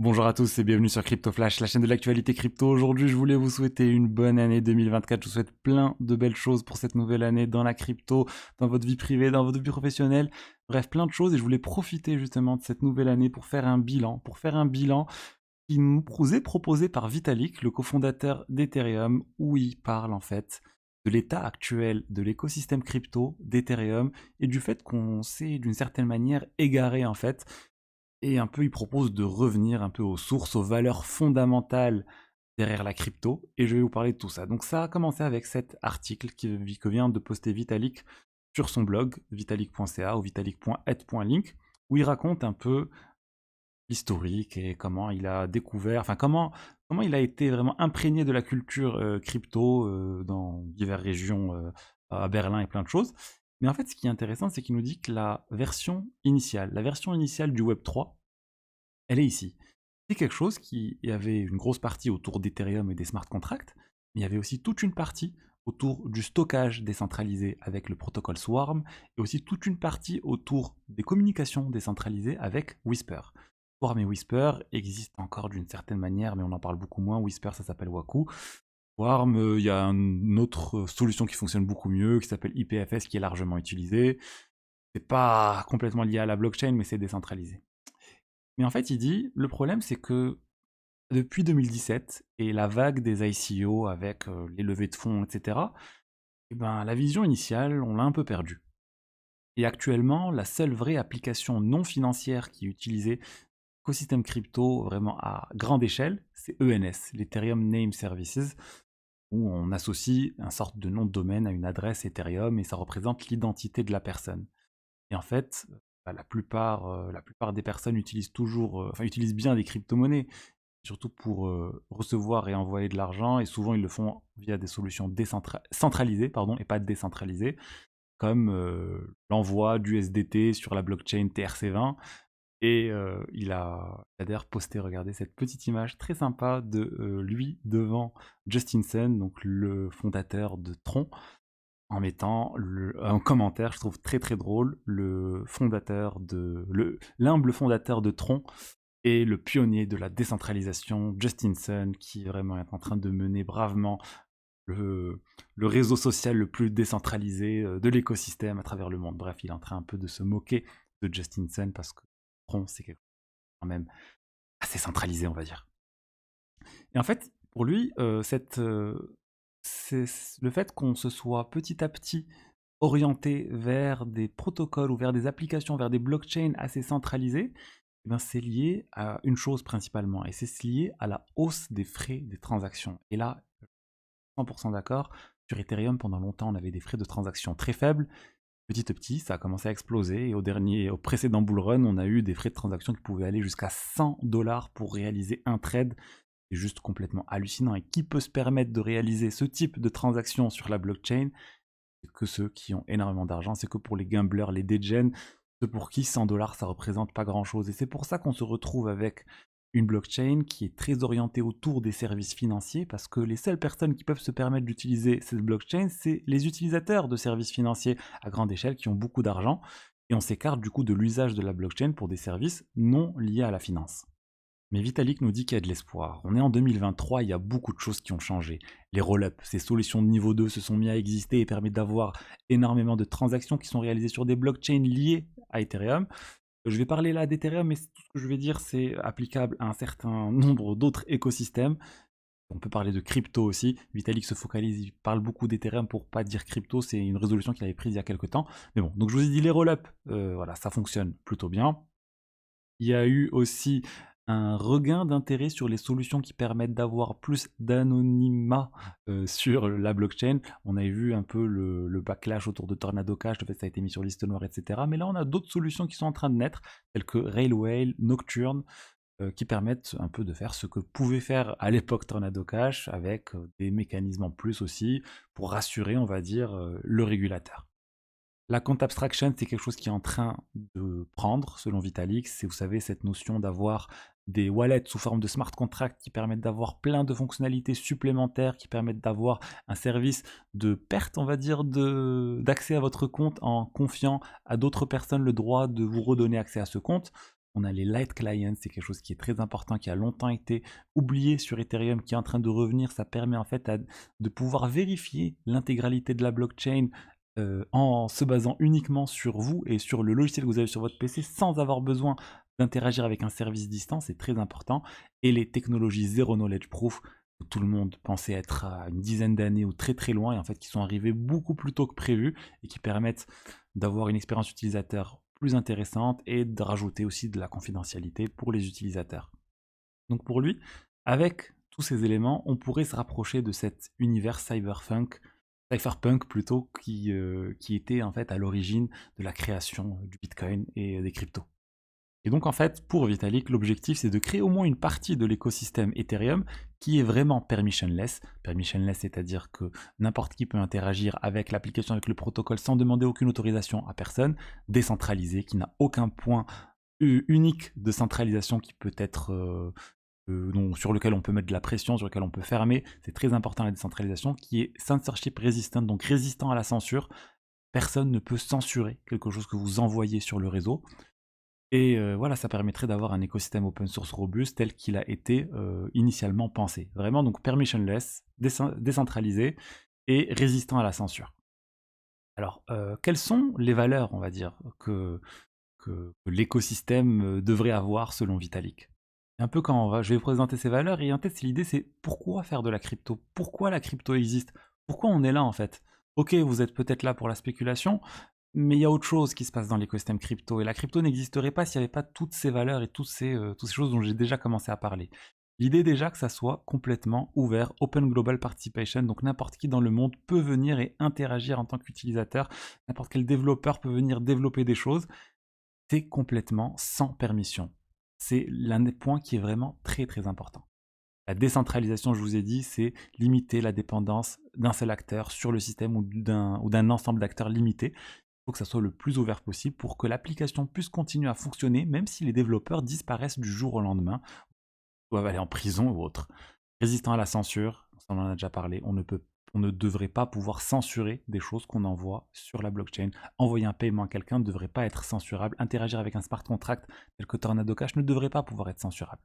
Bonjour à tous et bienvenue sur Crypto Flash, la chaîne de l'actualité crypto. Aujourd'hui, je voulais vous souhaiter une bonne année 2024. Je vous souhaite plein de belles choses pour cette nouvelle année dans la crypto, dans votre vie privée, dans votre vie professionnelle. Bref, plein de choses et je voulais profiter justement de cette nouvelle année pour faire un bilan qui nous est proposé par Vitalik, le cofondateur d'Ethereum, où il parle en fait de l'état actuel de l'écosystème crypto d'Ethereum et du fait qu'on s'est d'une certaine manière égaré en fait et un peu, il propose de revenir un peu aux sources, aux valeurs fondamentales derrière la crypto, et je vais vous parler de tout ça. Donc ça a commencé avec cet article que vient de poster Vitalik sur son blog, vitalik.ca ou vitalik.et.link, où il raconte un peu l'historique et comment il a découvert, enfin comment il a été vraiment imprégné de la culture crypto dans diverses régions à Berlin et plein de choses. Mais en fait, ce qui est intéressant, c'est qu'il nous dit que la version initiale du Web3, elle est ici. C'est quelque chose qui il y avait une grosse partie autour d'Ethereum et des smart contracts, mais il y avait aussi toute une partie autour du stockage décentralisé avec le protocole Swarm, et aussi toute une partie autour des communications décentralisées avec Whisper. Swarm et Whisper existent encore d'une certaine manière, mais on en parle beaucoup moins. Whisper, ça s'appelle Waku. Swarm, il y a une autre solution qui fonctionne beaucoup mieux, qui s'appelle IPFS, qui est largement utilisée. C'est pas complètement lié à la blockchain, mais c'est décentralisé. Mais en fait, il dit, le problème, c'est que depuis 2017 et la vague des ICO avec les levées de fonds, etc., eh ben, la vision initiale, on l'a un peu perdue. Et actuellement, la seule vraie application non financière qui est utilisée écosystème crypto vraiment à grande échelle, c'est ENS, l'Ethereum Name Services, où on associe un sorte de nom de domaine à une adresse Ethereum et ça représente l'identité de la personne. Et en fait, bah, la plupart des personnes utilisent toujours, enfin utilisent bien des crypto-monnaies, surtout pour recevoir et envoyer de l'argent, et souvent ils le font via des solutions centralisées pardon, et pas décentralisées, comme l'envoi d'USDT sur la blockchain TRC20. Et il a d'ailleurs posté, regardez, cette petite image très sympa de lui devant Justin Sun, donc le fondateur de Tron, en mettant un commentaire, je trouve très très drôle, l'humble fondateur de Tron et le pionnier de la décentralisation, Justin Sun, qui vraiment est en train de mener bravement le, le réseau social le plus décentralisé de l'écosystème à travers le monde. Bref, il est en train un peu de se moquer de Justin Sun parce que Tron, c'est quelque chose quand même assez centralisé, on va dire. Et en fait, pour lui, le fait qu'on se soit petit à petit orienté vers des protocoles ou vers des applications, vers des blockchains assez centralisées, eh ben, c'est lié à une chose principalement, et c'est lié à la hausse des frais des transactions. Et là, 100% d'accord, sur Ethereum, pendant longtemps, on avait des frais de transaction très faibles. Petit à petit, ça a commencé à exploser, et au précédent bull run, on a eu des frais de transaction qui pouvaient aller jusqu'à 100 dollars pour réaliser un trade. C'est juste complètement hallucinant. Et qui peut se permettre de réaliser ce type de transaction sur la blockchain? C'est que ceux qui ont énormément d'argent, c'est que pour les gamblers, les degen, ceux pour qui 100 dollars ça représente pas grand chose. Et c'est pour ça qu'on se retrouve avec une blockchain qui est très orientée autour des services financiers, parce que les seules personnes qui peuvent se permettre d'utiliser cette blockchain, c'est les utilisateurs de services financiers à grande échelle qui ont beaucoup d'argent, et on s'écarte du coup de l'usage de la blockchain pour des services non liés à la finance. Mais Vitalik nous dit qu'il y a de l'espoir. On est en 2023, il y a beaucoup de choses qui ont changé. Les roll-ups, ces solutions de niveau 2 se sont mis à exister et permettent d'avoir énormément de transactions qui sont réalisées sur des blockchains liées à Ethereum. Je vais parler là d'Ethereum, mais tout ce que je vais dire, c'est applicable à un certain nombre d'autres écosystèmes. On peut parler de crypto aussi. Vitalik se focalise, il parle beaucoup d'Ethereum pour pas dire crypto, c'est une résolution qu'il avait prise il y a quelques temps. Mais bon, donc je vous ai dit les roll-ups, voilà, ça fonctionne plutôt bien. Il y a eu aussi un regain d'intérêt sur les solutions qui permettent d'avoir plus d'anonymat sur la blockchain. On avait vu un peu le backlash autour de Tornado Cash, le fait que ça a été mis sur liste noire, etc. Mais là, on a d'autres solutions qui sont en train de naître, telles que Railwhale, Nocturne, qui permettent un peu de faire ce que pouvait faire à l'époque Tornado Cash, avec des mécanismes en plus aussi, pour rassurer, on va dire, le régulateur. La compte abstraction, c'est quelque chose qui est en train de prendre, selon Vitalik. C'est, vous savez, cette notion d'avoir des wallets sous forme de smart contracts qui permettent d'avoir plein de fonctionnalités supplémentaires, qui permettent d'avoir un service de perte, on va dire, d'accès à votre compte en confiant à d'autres personnes le droit de vous redonner accès à ce compte. On a les light clients, c'est quelque chose qui est très important, qui a longtemps été oublié sur Ethereum, qui est en train de revenir. Ça permet en fait de pouvoir vérifier l'intégralité de la blockchain en se basant uniquement sur vous et sur le logiciel que vous avez sur votre PC sans avoir besoin d'interagir avec un service distant, c'est très important. Et les technologies Zero Knowledge Proof, où tout le monde pensait être à une dizaine d'années ou très très loin, et en fait qui sont arrivées beaucoup plus tôt que prévu, et qui permettent d'avoir une expérience utilisateur plus intéressante et de rajouter aussi de la confidentialité pour les utilisateurs. Donc pour lui, avec tous ces éléments, on pourrait se rapprocher de cet univers cypherpunk plutôt, qui était en fait à l'origine de la création du Bitcoin et des cryptos. Et donc en fait, pour Vitalik, l'objectif c'est de créer au moins une partie de l'écosystème Ethereum qui est vraiment permissionless. Permissionless, c'est-à-dire que n'importe qui peut interagir avec l'application, avec le protocole sans demander aucune autorisation à personne. Décentralisé, qui n'a aucun point unique de centralisation qui peut être sur lequel on peut mettre de la pression, sur lequel on peut fermer. C'est très important la décentralisation, qui est censorship resistant, donc résistant à la censure. Personne ne peut censurer quelque chose que vous envoyez sur le réseau. Et voilà, ça permettrait d'avoir un écosystème open source robuste tel qu'il a été initialement pensé. Vraiment, donc permissionless, décentralisé et résistant à la censure. Alors, quelles sont les valeurs, on va dire, que l'écosystème devrait avoir selon Vitalik? Un peu je vais vous présenter ces valeurs, et en tête, l'idée c'est pourquoi faire de la crypto? Pourquoi la crypto existe? Pourquoi on est là en fait? Ok, vous êtes peut-être là pour la spéculation, mais il y a autre chose qui se passe dans l'écosystème crypto, et la crypto n'existerait pas s'il n'y avait pas toutes ces valeurs et toutes ces choses dont j'ai déjà commencé à parler. L'idée déjà que ça soit complètement ouvert, open global participation, donc n'importe qui dans le monde peut venir et interagir en tant qu'utilisateur, n'importe quel développeur peut venir développer des choses, c'est complètement sans permission. C'est l'un des points qui est vraiment très très important. La décentralisation, je vous ai dit, c'est limiter la dépendance d'un seul acteur sur le système ou d'un ensemble d'acteurs limités. Il faut que ça soit le plus ouvert possible pour que l'application puisse continuer à fonctionner, même si les développeurs disparaissent du jour au lendemain, doivent aller en prison ou autre. Résistant à la censure, on en a déjà parlé, on ne devrait pas pouvoir censurer des choses qu'on envoie sur la blockchain. Envoyer un paiement à quelqu'un ne devrait pas être censurable. Interagir avec un smart contract tel que Tornado Cash ne devrait pas pouvoir être censurable.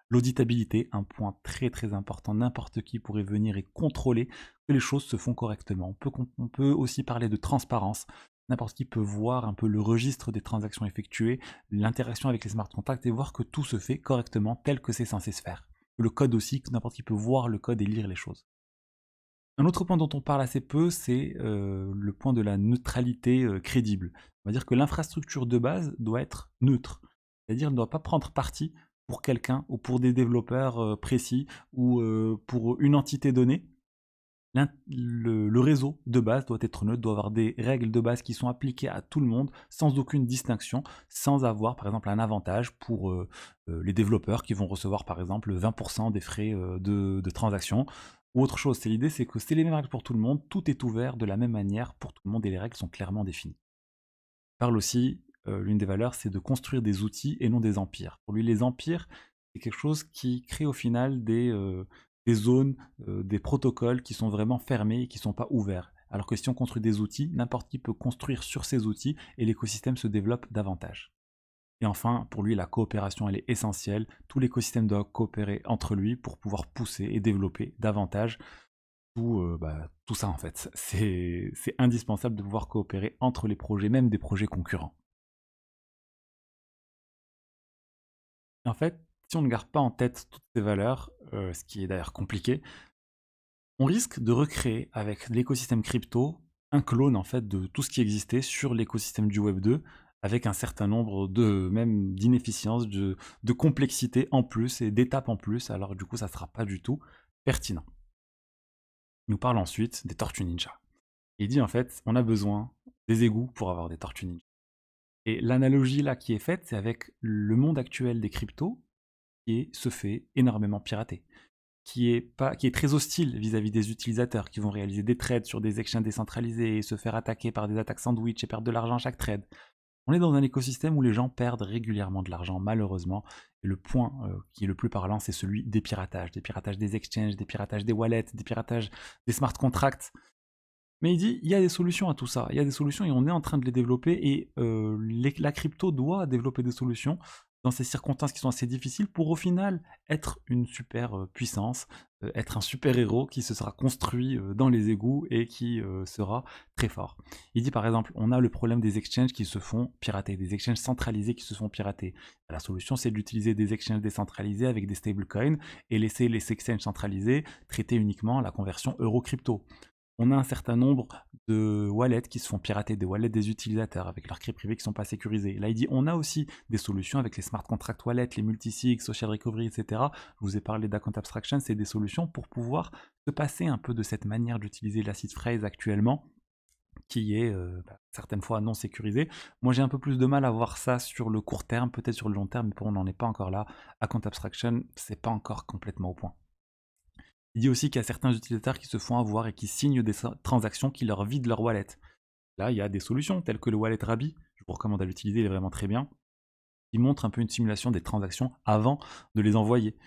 L'auditabilité, un point très très important, n'importe qui pourrait venir et contrôler que les choses se font correctement. On peut aussi parler de transparence, n'importe qui peut voir un peu le registre des transactions effectuées, l'interaction avec les smart contracts et voir que tout se fait correctement tel que c'est censé se faire. Le code aussi, que n'importe qui peut voir le code et lire les choses. Un autre point dont on parle assez peu, c'est le point de la neutralité crédible. On va dire que l'infrastructure de base doit être neutre, c'est-à-dire ne doit pas prendre parti pour quelqu'un ou pour des développeurs précis ou pour une entité donnée. Le réseau de base doit être neutre, doit avoir des règles de base qui sont appliquées à tout le monde sans aucune distinction, sans avoir par exemple un avantage pour les développeurs qui vont recevoir par exemple 20% des frais de transaction ou autre chose. L'idée c'est que c'est les mêmes règles pour tout le monde, tout est ouvert de la même manière pour tout le monde et les règles sont clairement définies. Il parle aussi, l'une des valeurs, c'est de construire des outils et non des empires. Pour lui, les empires, c'est quelque chose qui crée au final des zones, des protocoles qui sont vraiment fermés et qui ne sont pas ouverts. Alors que si on construit des outils, n'importe qui peut construire sur ces outils et l'écosystème se développe davantage. Et enfin, pour lui, la coopération, elle est essentielle. Tout l'écosystème doit coopérer entre lui pour pouvoir pousser et développer davantage tout ça en fait. C'est indispensable de pouvoir coopérer entre les projets, même des projets concurrents. En fait, si on ne garde pas en tête toutes ces valeurs, ce qui est d'ailleurs compliqué, on risque de recréer avec l'écosystème crypto un clone en fait de tout ce qui existait sur l'écosystème du Web 2, avec un certain nombre même d'inefficiences, de complexité en plus et d'étapes en plus, alors du coup ça ne sera pas du tout pertinent. Il nous parle ensuite des tortues ninja. Il dit en fait, on a besoin des égouts pour avoir des tortues ninja. Et l'analogie là qui est faite, c'est avec le monde actuel des cryptos qui se fait énormément pirater, qui est très hostile vis-à-vis des utilisateurs qui vont réaliser des trades sur des exchanges décentralisés et se faire attaquer par des attaques sandwich et perdre de l'argent à chaque trade. On est dans un écosystème où les gens perdent régulièrement de l'argent, malheureusement. Et le point qui est le plus parlant, c'est celui des piratages des exchanges, des piratages des wallets, des piratages des smart contracts. Mais il dit, il y a des solutions à tout ça, il y a des solutions et on est en train de les développer et la crypto doit développer des solutions dans ces circonstances qui sont assez difficiles pour au final être une super puissance, être un super héros qui se sera construit dans les égouts et qui sera très fort. Il dit par exemple, on a le problème des exchanges qui se font pirater, des exchanges centralisés qui se font pirater. La solution, c'est d'utiliser des exchanges décentralisés avec des stablecoins et laisser les exchanges centralisés traiter uniquement la conversion euro-crypto. On a un certain nombre de wallets qui se font pirater, des wallets des utilisateurs avec leurs clés privées qui ne sont pas sécurisées. Là, il dit on a aussi des solutions avec les smart contract wallets, les multisig, social recovery, etc. Je vous ai parlé d'account abstraction, c'est des solutions pour pouvoir se passer un peu de cette manière d'utiliser l'acid phrase actuellement qui est certaines fois non sécurisée. Moi, j'ai un peu plus de mal à voir ça sur le court terme, peut-être sur le long terme, mais pour on n'en est pas encore là. Account abstraction, c'est pas encore complètement au point. Il dit aussi qu'il y a certains utilisateurs qui se font avoir et qui signent des transactions qui leur vident leur wallet. Là, il y a des solutions telles que le wallet Rabi, je vous recommande à l'utiliser, il est vraiment très bien, qui montre un peu une simulation des transactions avant de les envoyer.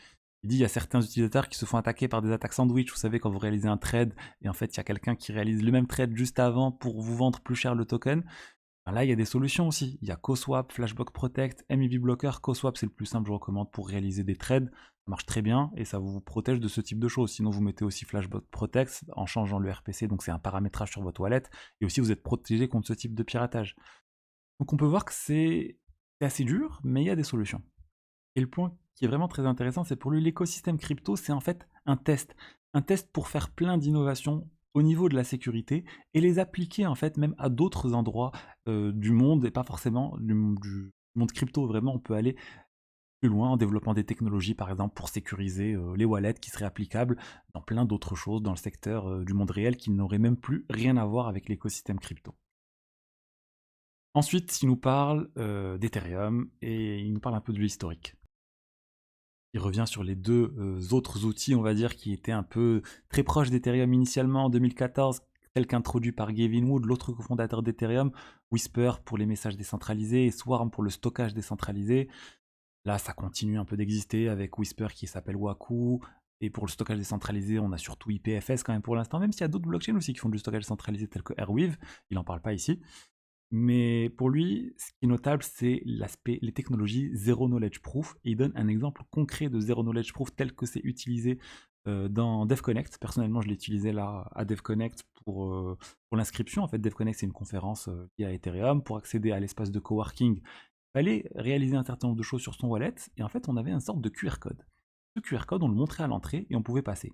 Il dit il y a certains utilisateurs qui se font attaquer par des attaques sandwich, vous savez quand vous réalisez un trade et en fait il y a quelqu'un qui réalise le même trade juste avant pour vous vendre plus cher le token. Ben là il y a des solutions aussi, il y a CoSwap, Flashback Protect, MEV Blocker. CoSwap c'est le plus simple je recommande pour réaliser des trades, ça marche très bien et ça vous protège de ce type de choses. Sinon vous mettez aussi Flashback Protect en changeant le RPC, donc c'est un paramétrage sur votre wallet et aussi vous êtes protégé contre ce type de piratage. Donc on peut voir que c'est assez dur mais il y a des solutions. Et le point qui est vraiment très intéressant, c'est pour lui, l'écosystème crypto, c'est en fait un test. Un test pour faire plein d'innovations au niveau de la sécurité et les appliquer en fait même à d'autres endroits du monde et pas forcément du monde crypto. Vraiment, on peut aller plus loin en développant des technologies, par exemple, pour sécuriser les wallets qui seraient applicables dans plein d'autres choses dans le secteur du monde réel qui n'auraient même plus rien à voir avec l'écosystème crypto. Ensuite, il nous parle d'Ethereum et il nous parle un peu de l'historique. Il revient sur les deux autres outils, on va dire, qui étaient un peu très proches d'Ethereum initialement en 2014, tel qu'introduit par Gavin Wood, l'autre cofondateur d'Ethereum, Whisper pour les messages décentralisés et Swarm pour le stockage décentralisé. Là, ça continue un peu d'exister avec Whisper qui s'appelle Waku. Et pour le stockage décentralisé, on a surtout IPFS quand même pour l'instant, même s'il y a d'autres blockchains aussi qui font du stockage centralisé tel que Airweave, il n'en parle pas ici. Mais pour lui, ce qui est notable, c'est l'aspect, les technologies Zero Knowledge Proof. Et il donne un exemple concret de Zero Knowledge Proof tel que c'est utilisé dans DevConnect. Personnellement, je l'ai utilisé là à DevConnect pour l'inscription. En fait, DevConnect, c'est une conférence liée à Ethereum. Pour accéder à l'espace de coworking, il fallait réaliser un certain nombre de choses sur son wallet. Et en fait, on avait une sorte de QR code. Ce QR code, on le montrait à l'entrée et on pouvait passer.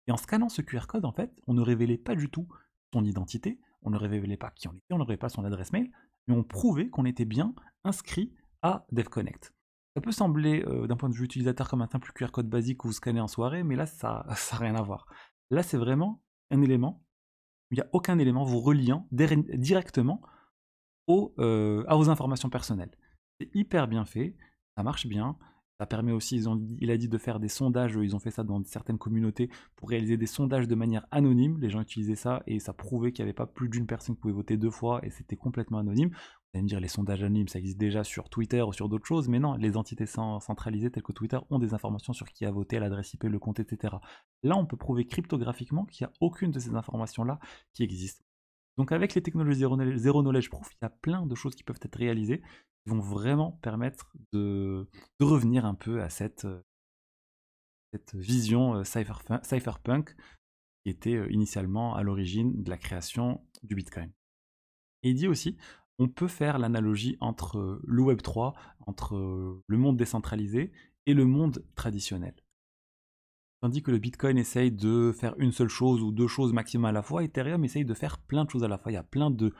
Et en scannant ce QR code, en fait, on ne révélait pas du tout son identité, on ne révélait pas qui on était, on ne révélait pas son adresse mail, mais on prouvait qu'on était bien inscrit à DevConnect. Ça peut sembler, d'un point de vue utilisateur, comme un simple QR code basique que vous scannez en soirée, mais là, ça n'a rien à voir. Là, c'est vraiment un élément, il n'y a aucun élément vous reliant directement à vos informations personnelles. C'est hyper bien fait, ça marche bien. Ça permet aussi, il a dit de faire des sondages, ils ont fait ça dans certaines communautés pour réaliser des sondages de manière anonyme. Les gens utilisaient ça et ça prouvait qu'il n'y avait pas plus d'une personne qui pouvait voter deux fois et c'était complètement anonyme. Vous allez me dire, les sondages anonymes, ça existe déjà sur Twitter ou sur d'autres choses, mais non, les entités centralisées telles que Twitter ont des informations sur qui a voté, l'adresse IP, le compte, etc. Là, on peut prouver cryptographiquement qu'il n'y a aucune de ces informations-là qui existe. Donc avec les technologies Zero Knowledge Proof, il y a plein de choses qui peuvent être réalisées qui vont vraiment permettre de revenir un peu à cette vision cypherpunk qui était initialement à l'origine de la création du Bitcoin. Et il dit aussi, on peut faire l'analogie entre le Web3, entre le monde décentralisé et le monde traditionnel. Tandis que le Bitcoin essaye de faire une seule chose ou deux choses maximum à la fois, Ethereum essaye de faire plein de choses à la fois. Il y a plein de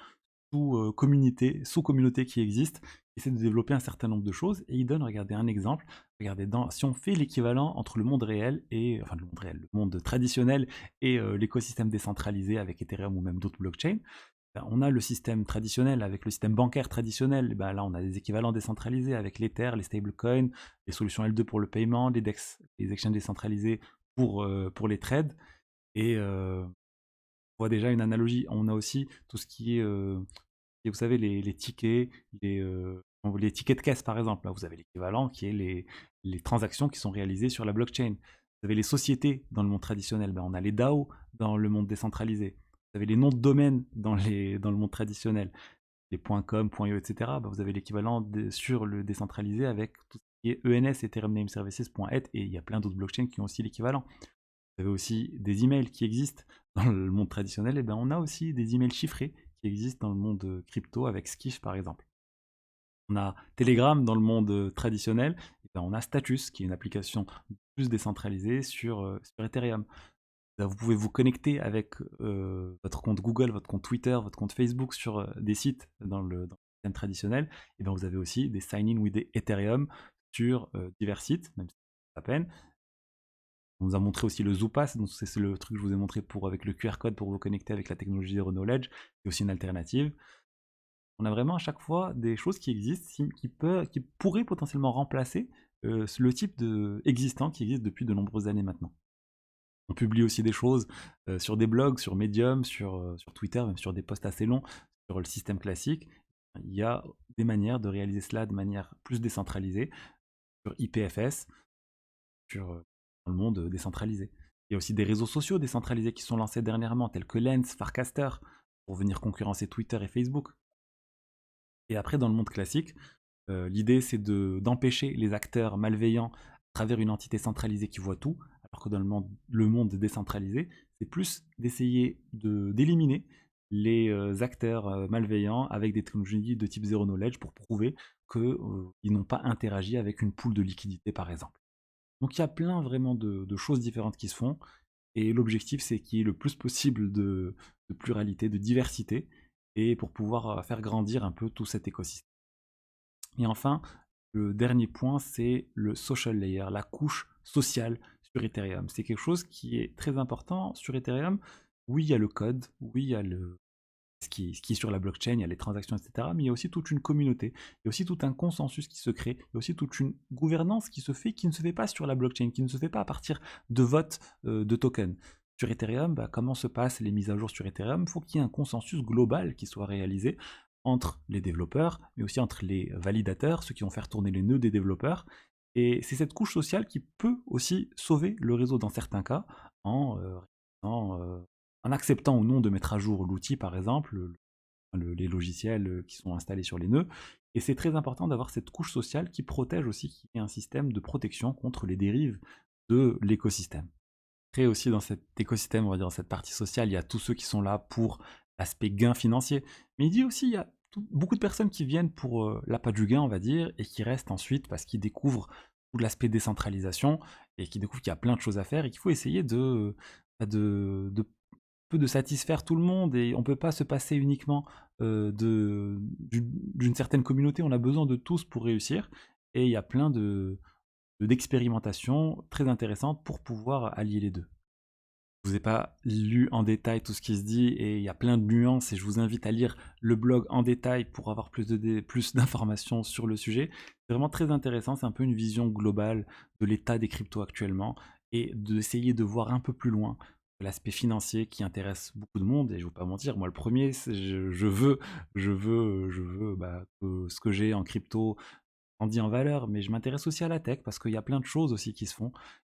sous-communautés qui existent, qui essaient de développer un certain nombre de choses. Et il donne, regardez un exemple, regardez, si on fait l'équivalent entre le monde réel et, enfin le monde réel, le monde traditionnel et l'écosystème décentralisé avec Ethereum ou même d'autres blockchains, ben, on a le système traditionnel avec le système bancaire traditionnel. Ben, là, on a des équivalents décentralisés avec l'Ether, les stablecoins, les solutions L2 pour le paiement, les DEX, les exchanges décentralisés pour les trades. Et on voit déjà une analogie. On a aussi tout ce qui est, vous savez, les tickets, les tickets de caisse par exemple. Là, vous avez l'équivalent qui est les transactions qui sont réalisées sur la blockchain. Vous avez les sociétés dans le monde traditionnel. Ben, on a les DAO dans le monde décentralisé. Vous avez les noms de domaines dans le monde traditionnel, les .com, .io, etc. Ben, vous avez l'équivalent sur le décentralisé avec tout qui est ENS, Ethereum Name Services.et, et il y a plein d'autres blockchains qui ont aussi l'équivalent. Vous avez aussi des emails qui existent dans le monde traditionnel, et bien on a aussi des emails chiffrés qui existent dans le monde crypto avec Skish par exemple. On a Telegram dans le monde traditionnel, et ben on a Status qui est une application plus décentralisée sur Ethereum. Vous pouvez vous connecter avec votre compte Google, votre compte Twitter, votre compte Facebook sur des sites dans le système traditionnel. Et bien vous avez aussi des sign-in with des Ethereum sur divers sites, même si c'est pas la peine. On nous a montré aussi le Zoopass, donc c'est le truc que je vous ai montré avec le QR code pour vous connecter avec la technologie Zero Knowledge, c'est aussi une alternative. On a vraiment à chaque fois des choses qui existent, qui pourraient potentiellement remplacer le type existant qui existe depuis de nombreuses années maintenant. On publie aussi des choses sur des blogs, sur Medium, sur Twitter, même sur des posts assez longs, sur le système classique. Il y a des manières de réaliser cela de manière plus décentralisée, sur IPFS, dans le monde décentralisé. Il y a aussi des réseaux sociaux décentralisés qui sont lancés dernièrement, tels que Lens, Farcaster, pour venir concurrencer Twitter et Facebook. Et après, dans le monde classique, l'idée c'est d'empêcher les acteurs malveillants à travers une entité centralisée qui voit tout, alors que dans le monde décentralisé, c'est plus d'essayer d'éliminer les acteurs malveillants avec des technologies de type Zero Knowledge pour prouver qu'ils n'ont pas interagi avec une pool de liquidité par exemple. Donc il y a plein vraiment de choses différentes qui se font, et l'objectif c'est qu'il y ait le plus possible de pluralité, de diversité, et pour pouvoir faire grandir un peu tout cet écosystème. Et enfin, le dernier point, c'est le social layer, la couche sociale sur Ethereum. C'est quelque chose qui est très important sur Ethereum. Oui, il y a le code, oui, il y a ce qui est sur la blockchain, il y a les transactions, etc. Mais il y a aussi toute une communauté, il y a aussi tout un consensus qui se crée, il y a aussi toute une gouvernance qui ne se fait pas sur la blockchain, qui ne se fait pas à partir de votes de tokens. Sur Ethereum, comment se passent les mises à jour sur Ethereum? Il faut qu'il y ait un consensus global qui soit réalisé entre les développeurs, mais aussi entre les validateurs, ceux qui vont faire tourner les nœuds des développeurs. Et c'est cette couche sociale qui peut aussi sauver le réseau dans certains cas, en acceptant ou non de mettre à jour l'outil, par exemple, les logiciels qui sont installés sur les nœuds. Et c'est très important d'avoir cette couche sociale qui protège aussi, qui est un système de protection contre les dérives de l'écosystème. Après aussi dans cet écosystème, on va dire dans cette partie sociale, il y a tous ceux qui sont là pour l'aspect gain financier. Mais il dit aussi, il y a beaucoup de personnes qui viennent pour l'appât du gain, on va dire, et qui restent ensuite parce qu'ils découvrent tout l'aspect décentralisation et qui découvrent qu'il y a plein de choses à faire et qu'il faut essayer de satisfaire tout le monde, et on ne peut pas se passer uniquement d'une certaine communauté, on a besoin de tous pour réussir, et il y a plein d'expérimentations très intéressantes pour pouvoir allier les deux. Je ne vous ai pas lu en détail tout ce qui se dit, et il y a plein de nuances, et je vous invite à lire le blog en détail pour avoir plus d'informations sur le sujet. C'est vraiment très intéressant, c'est un peu une vision globale de l'état des cryptos actuellement, et d'essayer de voir un peu plus loin l'aspect financier qui intéresse beaucoup de monde. Et je ne vais pas mentir, moi le premier, je veux que ce que j'ai en crypto grandit en valeur, mais je m'intéresse aussi à la tech parce qu'il y a plein de choses aussi qui se font,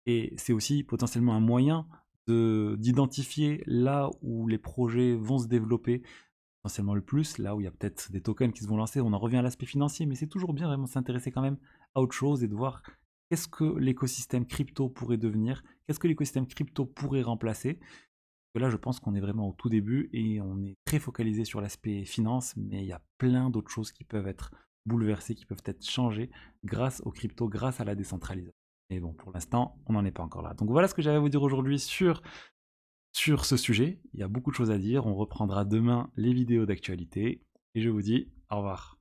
et c'est aussi potentiellement un moyen d'identifier là où les projets vont se développer potentiellement le plus, là où il y a peut-être des tokens qui se vont lancer. On en revient à l'aspect financier, mais c'est toujours bien vraiment s'intéresser quand même à autre chose et de voir qu'est-ce que l'écosystème crypto pourrait devenir, qu'est-ce que l'écosystème crypto pourrait remplacer. Là, je pense qu'on est vraiment au tout début et on est très focalisé sur l'aspect finance, mais il y a plein d'autres choses qui peuvent être bouleversées, qui peuvent être changées grâce aux cryptos, grâce à la décentralisation. Mais bon, pour l'instant, on n'en est pas encore là. Donc voilà ce que j'avais à vous dire aujourd'hui sur ce sujet. Il y a beaucoup de choses à dire. On reprendra demain les vidéos d'actualité. Et je vous dis au revoir.